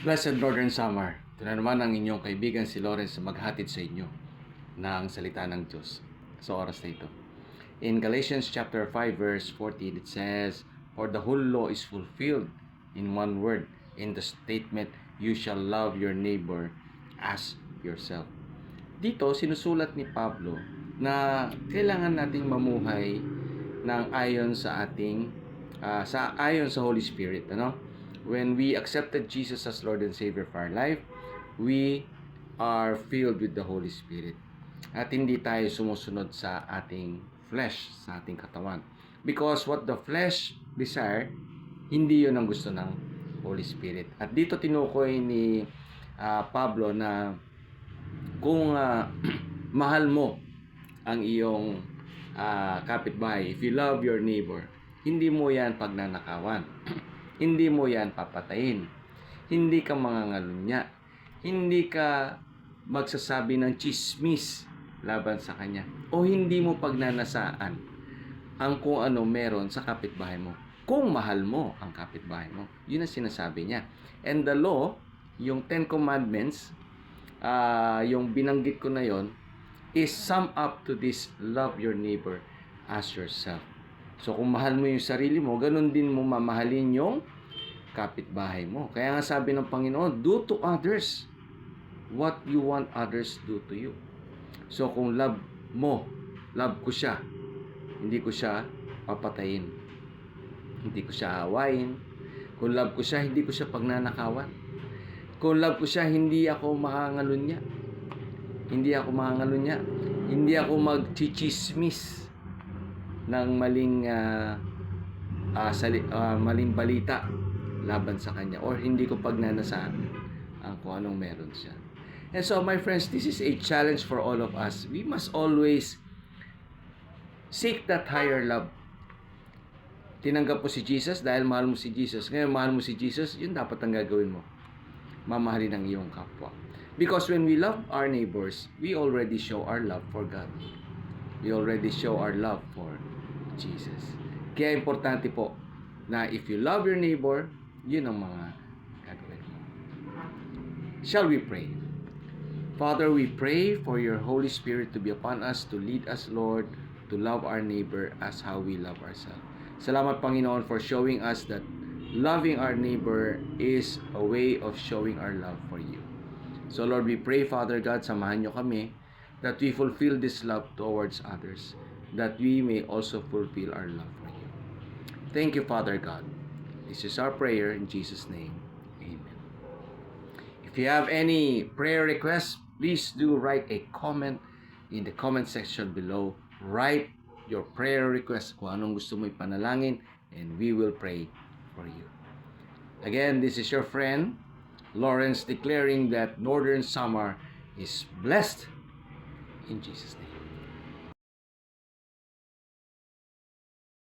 Blessed Northern Summer. Ito na naman ang inyong kaibigan si Lawrence na maghatid sa inyo ng salita ng Diyos sa oras na ito. In Galatians chapter 5 verse 14 it says, "For the whole law is fulfilled in one word, in the statement, you shall love your neighbor as yourself." Dito sinusulat ni Pablo na kailangan nating mamuhay ng ayon sa ating ayon sa Holy Spirit, When we accepted Jesus as Lord and Savior for our life, we are filled with the Holy Spirit. At hindi tayo sumusunod sa ating flesh, sa ating katawan. Because what the flesh desire, hindi yun ang gusto ng Holy Spirit. At dito tinukoy ni Pablo na kung mahal mo ang iyong kapitbahay, if you love your neighbor, hindi mo yan pagnanakawan. Hindi mo yan papatayin. Hindi ka mangangalunya. Hindi ka magsasabi ng chismis laban sa kanya. O hindi mo pagnanasaan ang kung ano meron sa kapitbahay mo. Kung mahal mo ang kapitbahay mo. Yun ang sinasabi niya. And the law, yung 10 Commandments, yung binanggit ko na yon, is sum up to this: love your neighbor as yourself. So kung mahal mo yung sarili mo, ganun din mo mamahalin yung kapitbahay mo. Kaya nga sabi ng Panginoon, do to others what you want others do to you. So kung love mo, love ko siya, hindi ko siya papatayin. Hindi ko siya awayin. Kung love ko siya, hindi ko siya pagnanakawan. Kung love ko siya, hindi ako makangalunya. Hindi ako makangalunya. Hindi ako magchichismis ng maling maling balita laban sa kanya, or hindi ko pagnanasaan ang kung anong meron siya. And so my friends, this is a challenge for all of us. We must always seek that higher love. Tinanggap mo si Jesus dahil mahal mo si Jesus. Ngayon mahal mo si Jesus, yun dapat ang gagawin mo. Mamahalin ang iyong kapwa. Because when we love our neighbors, we already show our love for God. We already show our love for Jesus. Kaya importante po na if you love your neighbor, yun ang mga gagawin mo. Shall we pray? Father, we pray for your Holy Spirit to be upon us, to lead us, Lord, to love our neighbor as how we love ourselves. Salamat, Panginoon, for showing us that loving our neighbor is a way of showing our love for you. So, Lord, we pray, Father God, samahan nyo kami that we fulfill this love towards others, that we may also fulfill our love for you. Thank you, Father God. This is our prayer in Jesus' name. Amen. If you have any prayer requests, please do write a comment in the comment section below. Write your prayer request, kung anong gusto mo ipanalangin, and we will pray for you. Again, this is your friend, Lawrence, declaring that Northern Summer is blessed in Jesus' name.